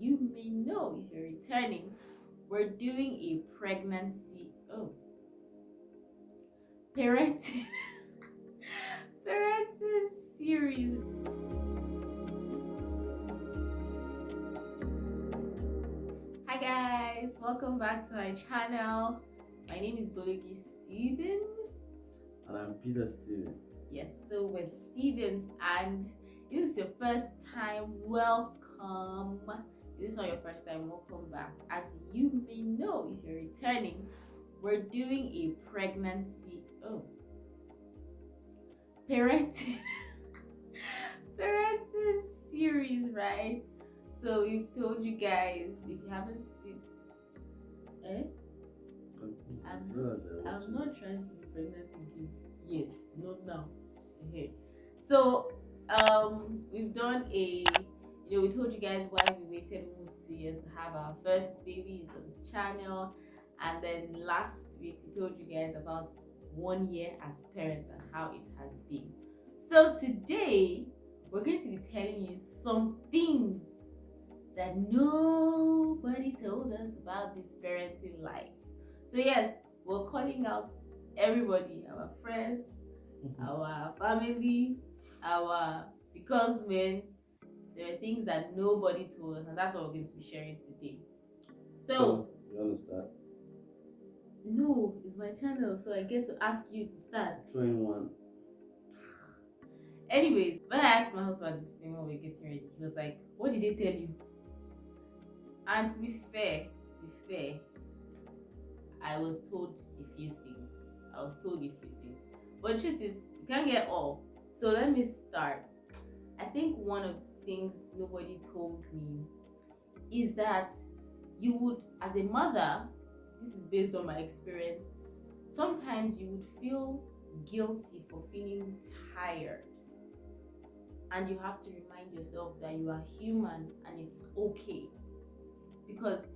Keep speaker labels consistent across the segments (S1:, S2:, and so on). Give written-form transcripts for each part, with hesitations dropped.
S1: you may know if you're returning, we're doing a parenting parenting series. Hi guys, welcome back to my channel. My name is Bologi Steven.
S2: And I'm Peter Steven.
S1: Yes, so with Stevens, and if this is your first time, welcome. If this is not your first time, welcome back. As you may know, if you're returning, we're doing a parenting parenting series, right? So we've told you guys, if you haven't seen I'm not trying to be pregnant again yet, not now. So we've done we told you guys why we waited almost 2 years to have our first babies on the channel, and then last week we told you guys about 1 year as parents and how it has been. So today we're going to be telling you some things that nobody told us about this parenting life. So yes, we're calling out everybody, our friends, our family, because men, there are things that nobody told us, and that's what we're going to be sharing today. So
S2: you want to start?
S1: No, it's my channel, so I get to ask you to start.
S2: Throw in one.
S1: Anyways, when I asked my husband this thing when we were getting ready, he was like, "What did they tell you?" And to be fair, I was told a few things. But the truth is, you can't get all. So let me start. I think one of the things nobody told me is that you would, as a mother, this is based on my experience, sometimes you would feel guilty for feeling tired. And you have to remind yourself that you are human and it's okay. Because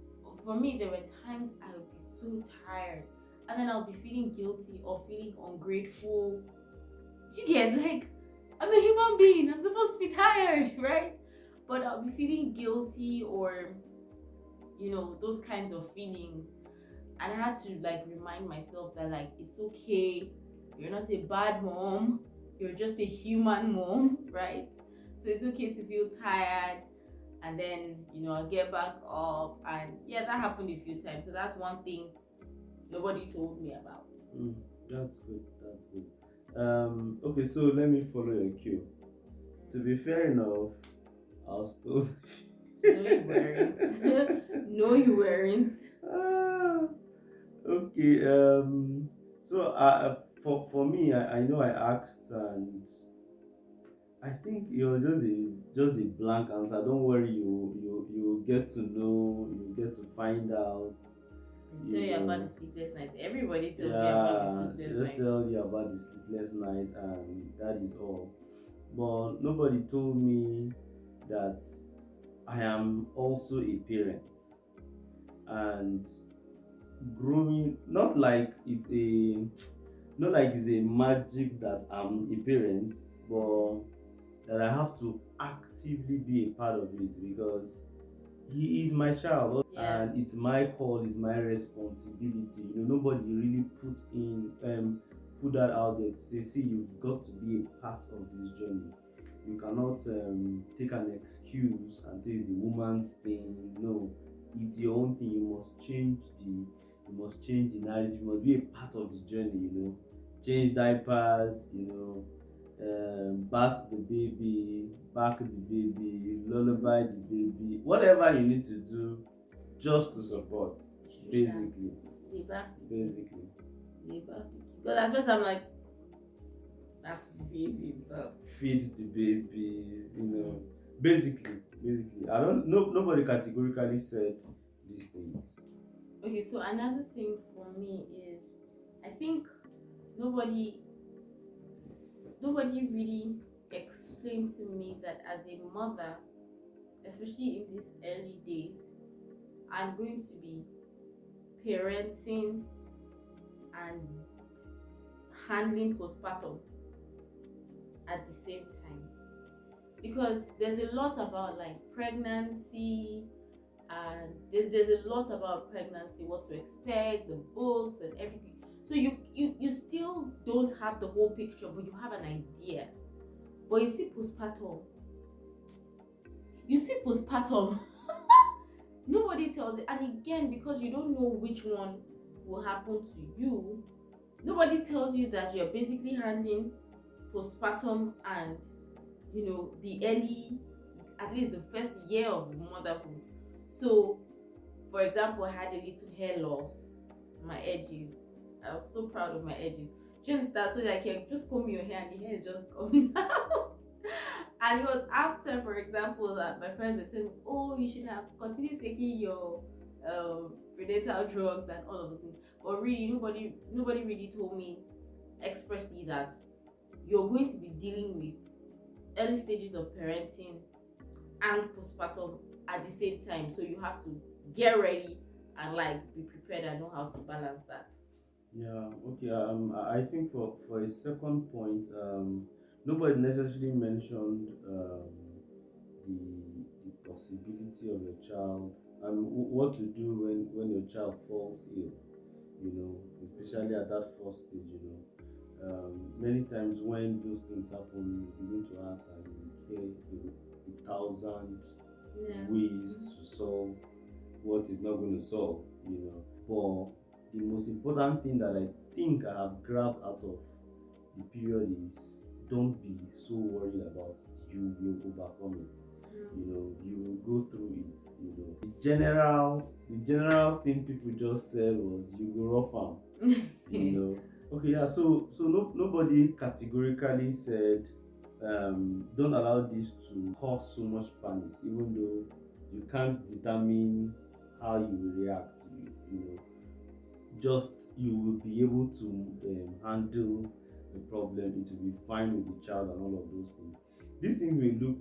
S1: for me, there were times I would be so tired and then I'll be feeling guilty or feeling ungrateful. Do you get, like, I'm a human being, I'm supposed to be tired, right? But I'll be feeling guilty or those kinds of feelings. And I had to remind myself that it's okay, you're not a bad mom, you're just a human mom, right? So it's okay to feel tired, and then I'll get back up. And yeah, that happened a few times. So that's one thing nobody told me about.
S2: That's good. Okay, so let me follow your cue. To be fair enough, I was told.
S1: No, you weren't. No, you weren't.
S2: Okay. So for me, I know I asked, and I think it was just a blank answer. Don't worry, you get to know, you get to find out.
S1: Tell you about the sleepless nights. Everybody tells you about the sleepless
S2: just
S1: nights.
S2: tell you about the sleepless night, and that is all. But nobody told me that I am also a parent, and growing, not like it's a magic that I'm a parent, but that I have to actively be a part of it, because he is my child.
S1: Yeah.
S2: And it's my call, it's my responsibility. Nobody really put that out there to say, see, you've got to be a part of this journey. You cannot take an excuse and say it's the woman's thing. No, it's your own thing. You must change the narrative. You must be a part of the journey. Change diapers, bath the baby, back the baby, lullaby the baby, whatever you need to do just to support, basically.
S1: Because at first I'm like, back the baby, but
S2: feed the baby, basically. I don't know, nobody categorically said these things.
S1: Okay, so another thing for me is, I think nobody really explained to me that as a mother, especially in these early days, I'm going to be parenting and handling postpartum at the same time. Because there's a lot about pregnancy, and there's a lot about pregnancy, what to expect, the books and everything. So you still don't have the whole picture, but you have an idea. But you see postpartum, nobody tells it. And again, because you don't know which one will happen to you, nobody tells you that you're basically handling postpartum and the early, at least the first year of motherhood. So for example, I had a little hair loss, my edges. I was so proud of my edges. Just that, so that I can just comb your hair and the hair is just coming out. And it was after, for example, that my friends were telling me, oh, you should have continued taking your prenatal drugs and all of those things. But really, nobody really told me expressly that you're going to be dealing with early stages of parenting and postpartum at the same time. So you have to get ready and like be prepared and know how to balance that.
S2: Yeah, okay. I think for a second point, nobody necessarily mentioned the possibility of your child, what to do when your child falls ill, especially at that first stage, many times when those things happen, you begin to ask and you hear a thousand
S1: Yeah.
S2: ways to solve what is not going to solve, But the most important thing that I think I have grabbed out of the period is don't be so worried about it. You will overcome it. You will go through it. The general thing people just said was you go rough am. Okay, yeah. So no, nobody categorically said don't allow this to cause so much panic, even though you can't determine how you will react. Just you will be able to handle the problem. It will be fine with the child and all of those things. These things may look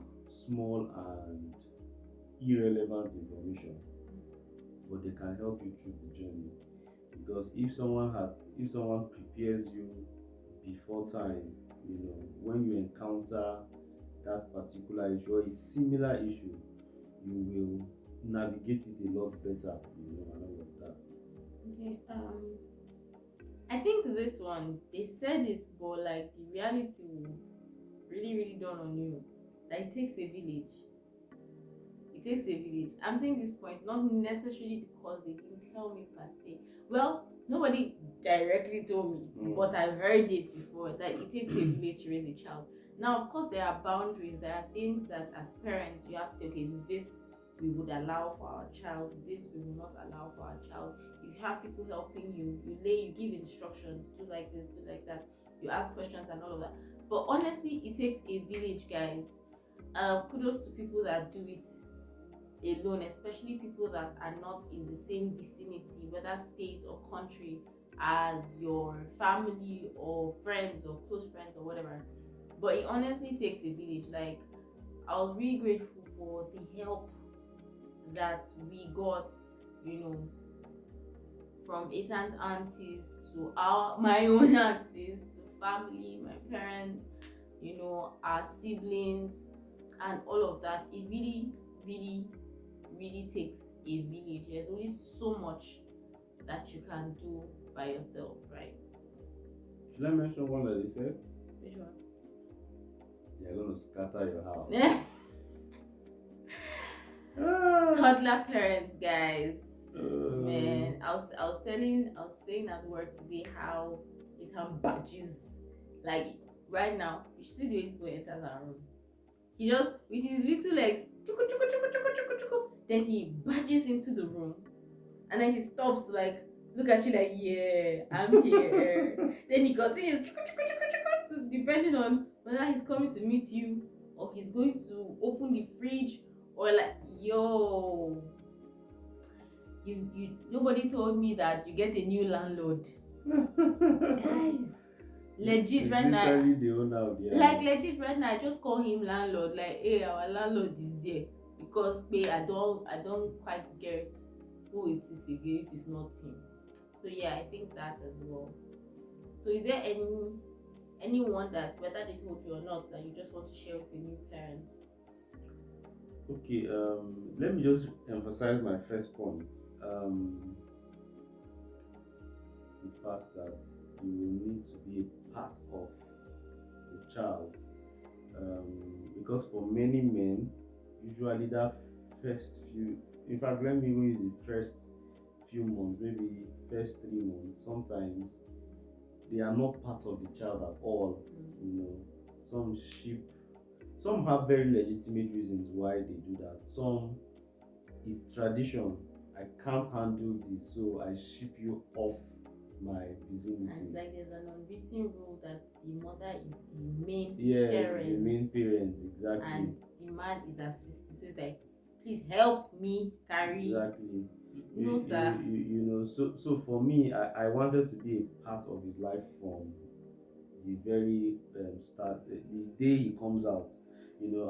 S2: small and irrelevant information, but they can help you through the journey. Because if someone prepares you before time, when you encounter that particular issue or a similar issue, you will navigate it a lot better, and all of that.
S1: Okay. I think this one they said it, but like the reality will really, really dawn on you. That it takes a village. It takes a village. I'm saying this point not necessarily because they didn't tell me per se. Well, nobody directly told me, but I've heard it before that it takes a village to raise a child. Now, of course, there are boundaries. There are things that as parents you have to say, okay, this we would allow for our child, this we will not allow for our child. If you have people helping you, you give instructions, do like this, do like that, you ask questions and all of that. But honestly, it takes a village, guys. Kudos to people that do it alone, especially people that are not in the same vicinity, whether state or country, as your family or friends or close friends or whatever. But it honestly takes a village. Like, I was really grateful for the help that we got, from Ethan's aunties to my own aunties to family, my parents, our siblings, and all of that. It really, really, really takes a village. There's only so much that you can do by yourself, right?
S2: Should I mention one that they said?
S1: Which one?
S2: They're gonna scatter your house.
S1: Toddler parents, guys. Man, I was saying at work today how it can badges. Like right now, you should see the way this boy enters our room. He just with his little legs, then he badges into the room, and then he stops to like look at you like, yeah, I'm here. Then he continues to, depending on whether he's coming to meet you or he's going to open the fridge or like, yo, you nobody told me that you get a new landlord. Guys, legit right now,
S2: the owner of the
S1: like
S2: house.
S1: legit right now, I just call him landlord, like, hey, our landlord is here, because I don't quite get who it is again if it's not him. So yeah, I think that as well. So is there anyone that, whether they told you or not, that you just want to share with your new parents?
S2: Okay, let me just emphasize my first point. Um, the fact that you will need to be a part of the child. Because for many men, usually that first few, in fact, let me even use the first few months, maybe first 3 months, sometimes they are not part of the child at all. You know, some ship, some have very legitimate reasons why they do that. Some it's tradition. I can't handle this, so I ship you off my
S1: And it's
S2: vicinity.
S1: like there's an unwritten rule that the mother is the main
S2: Yes,
S1: parent,
S2: the main parent, exactly.
S1: and the man is assisting. So it's like, please help me carry.
S2: Exactly.
S1: No, sir.
S2: So for me, I wanted to be a part of his life from the very start, the day he comes out.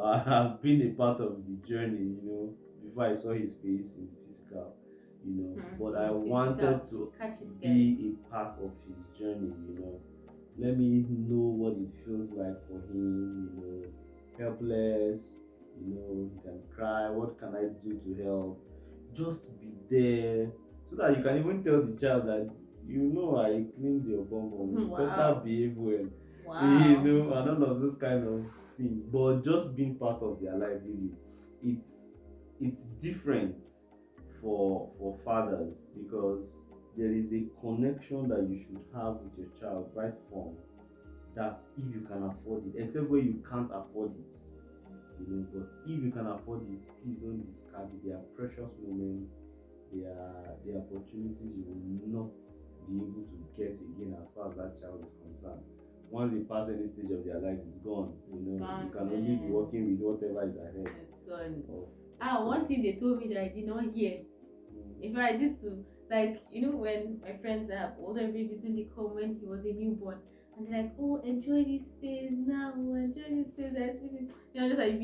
S2: I have been a part of the journey, before I saw his face in physical, but I wanted to
S1: Catch it, guys.
S2: be a part of his journey, let me know what it feels like for him, helpless, he can cry, what can I do to help? Just be there so that you can even tell the child that I cleaned your bum bum.
S1: Wow.
S2: Better behave well.
S1: Wow.
S2: And all of those kind of things. But just being part of their life really, it's different for fathers because there is a connection that you should have with your child right from that if you can afford it, except when you can't afford it. But if you can afford it, please don't discard it. They are precious moments. They are opportunities you will not be able to get again as far as that child is concerned. Once they pass any stage of their life, it's gone. You can only be working with whatever is ahead.
S1: It's gone.
S2: Of,
S1: one thing they told me that I did not hear. In fact, I used to, like, when my friends that have older babies, when they come when he was a newborn, and they're like, oh, enjoy this phase now, enjoy this phase. Just like,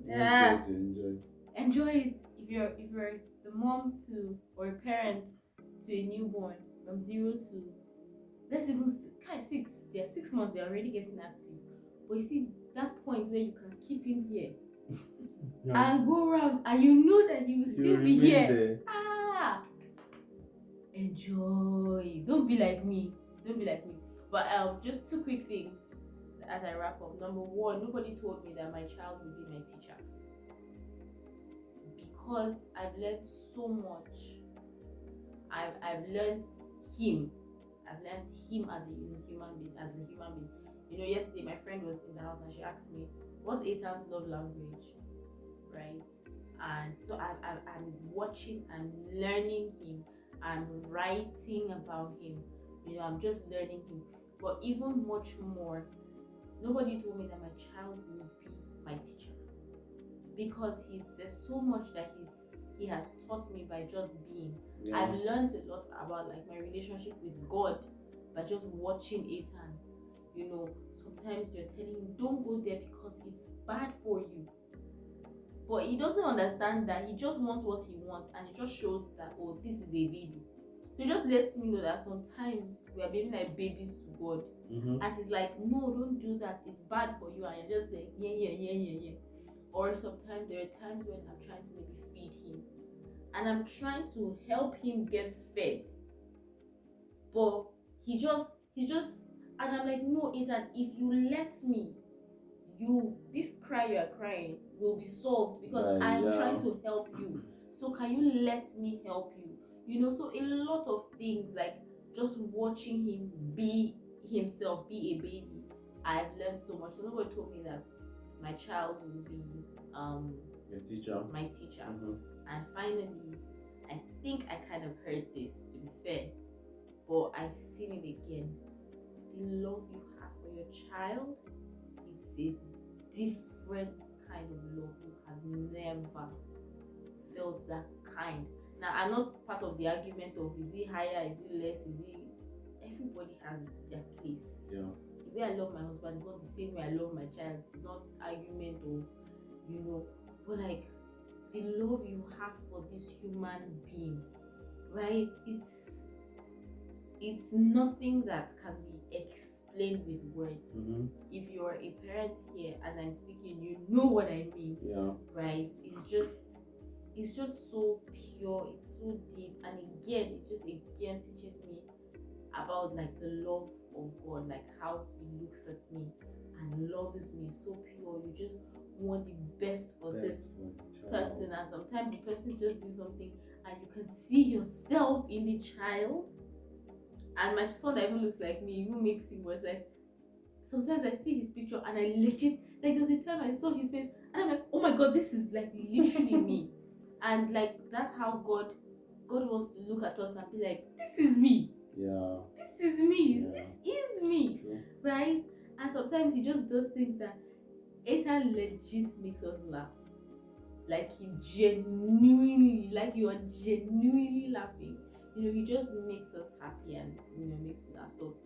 S2: yeah, to enjoy.
S1: Enjoy it. If you're the mom to or a parent to a newborn from 0 to, let's even kind 6. They're 6 months. They're already getting active. But you see that point where you can keep him here and go around, and you know that he will still be here.
S2: There.
S1: Enjoy. Don't be like me. But just 2 quick things as I wrap up. Number 1, nobody told me that my child will be my teacher, because I've learned so much. I've learned him. I've learned him as a human being. Yesterday my friend was in the house and she asked me, what's Ethan's love language? Right? And so I'm watching and learning him. I'm writing about him. I'm just learning him. But even much more, nobody told me that my child will be my teacher, because there's so much that he has taught me by just being. Yeah. I've learned a lot about like my relationship with God by just watching Ethan. Sometimes you're telling him, don't go there because it's bad for you. But he doesn't understand that. He just wants what he wants, and it just shows that, oh, this is a baby. So it just lets me know that sometimes we are being like babies to God. Mm-hmm. And he's like, no, don't do that. It's bad for you. And you're just like, yeah. Or sometimes there are times when I'm trying to maybe feed him, and I'm trying to help him get fed. But he's just, and I'm like, no, Ethan, if you let me, this cry you are crying will be solved, because I'm trying to help you. So can you let me help you? So a lot of things, like just watching him be himself, be a baby, I've learned so much. So nobody told me that my child will be
S2: your teacher,
S1: my teacher. Mm-hmm. And finally, I think I kind of heard this, to be fair, but I've seen it again. The love you have for your child, it's a different kind of love. You have never felt that kind. Now, I'm not part of the argument of is it higher, is it less, everybody has their place.
S2: Yeah.
S1: The way I love my husband is not the same way I love my child. It's not argument of, but like the love you have for this human being, right? It's nothing that can be explained explain with words.
S2: Mm-hmm.
S1: If you're a parent here as I'm speaking, you know what I mean,
S2: Yeah.
S1: right? It's just so pure, it's so deep, and again, it just again teaches me about like the love of God, like how He looks at me and loves me so pure. You just want the best for this person, and sometimes the person just do something and you can see yourself in the child. And my son that even looks like me even makes it worse. Like sometimes I see his picture and I legit, like there was a time I saw his face and I'm like, oh my god, this is like literally me. And like that's how God wants to look at us and be like, this is me.
S2: Yeah.
S1: This is me.
S2: Yeah.
S1: This is me.
S2: True.
S1: Right? And sometimes he just does things that Ethan legit makes us laugh. Like he genuinely, like you are genuinely laughing. He just makes us happy and makes me laugh. So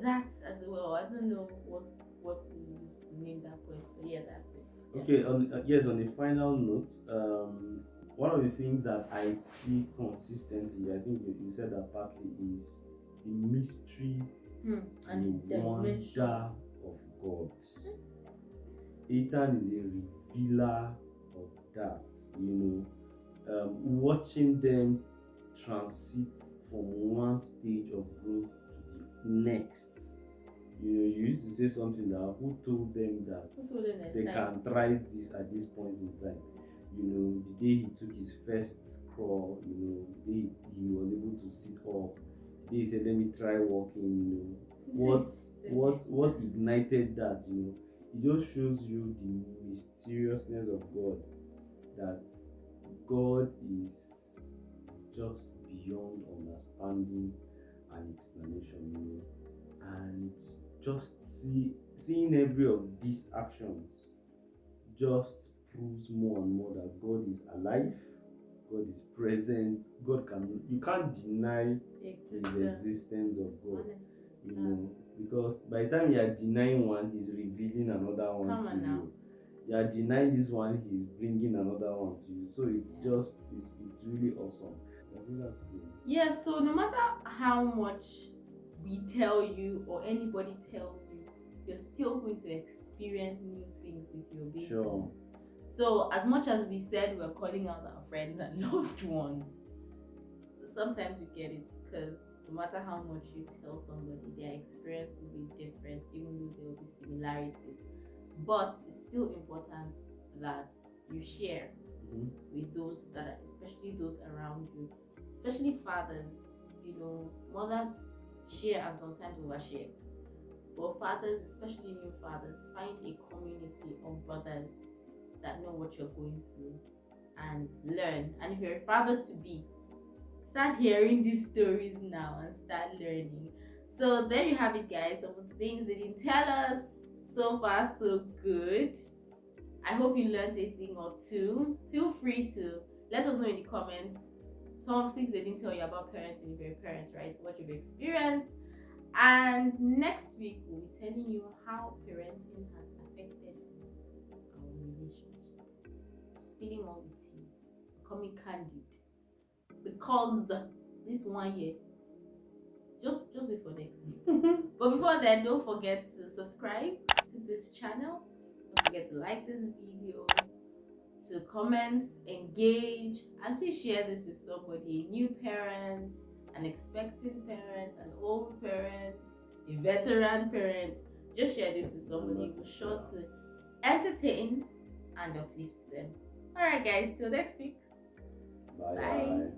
S1: that's as well. I don't know what to use to name that point, but yeah, that's it. Yeah.
S2: Okay. On a final note, one of the things that I see consistently, I think you said that partly, is the mystery
S1: and the
S2: wonder
S1: dimension
S2: of God. Ethan is a revealer of that. Watching them transit from one stage of growth to the next. You used to say something that who told them that they can try this at this point in time. The day he took his first crawl, the day he was able to sit up, the day he said, let me try walking, what ignited that, it just shows you the mysteriousness of God, that God is just beyond understanding and explanation, and just seeing every of these actions just proves more and more that God is alive, God is present, you can't deny his existence of God. Because by the time you are denying one, he's revealing another one to you. You are denying this one, he's bringing another one to you. So it's really awesome. I think that's it.
S1: Yeah, so no matter how much we tell you or anybody tells you, you're still going to experience new things with your baby.
S2: Sure.
S1: So as much as we said we're calling out our friends and loved ones, sometimes you get it, because no matter how much you tell somebody, their experience will be different, even though there will be similarities. But it's still important that you share with those that are, especially those around you, especially fathers. Mothers share and sometimes overshare. But fathers, especially new fathers, find a community of brothers that know what you're going through and learn. And if you're a father to be, start hearing these stories now and start learning. So there you have it, guys. Some of the things they didn't tell us. So far, so good. I hope you learned a thing or two. Feel free to let us know in the comments some of the things they didn't tell you about parenting if you're a parent, right? What you've experienced. And next week, we'll be telling you how parenting has affected our relationship. Spilling all the tea, becoming candid. Because this 1 year, just wait for next week. But before then, don't forget to subscribe to this channel. Don't forget to like this video, to comment, engage, and please share this with somebody, a new parent, an expecting parent, an old parent, a veteran parent. Just share this with somebody who's sure to entertain and uplift them. Alright guys, till next week.
S2: Bye.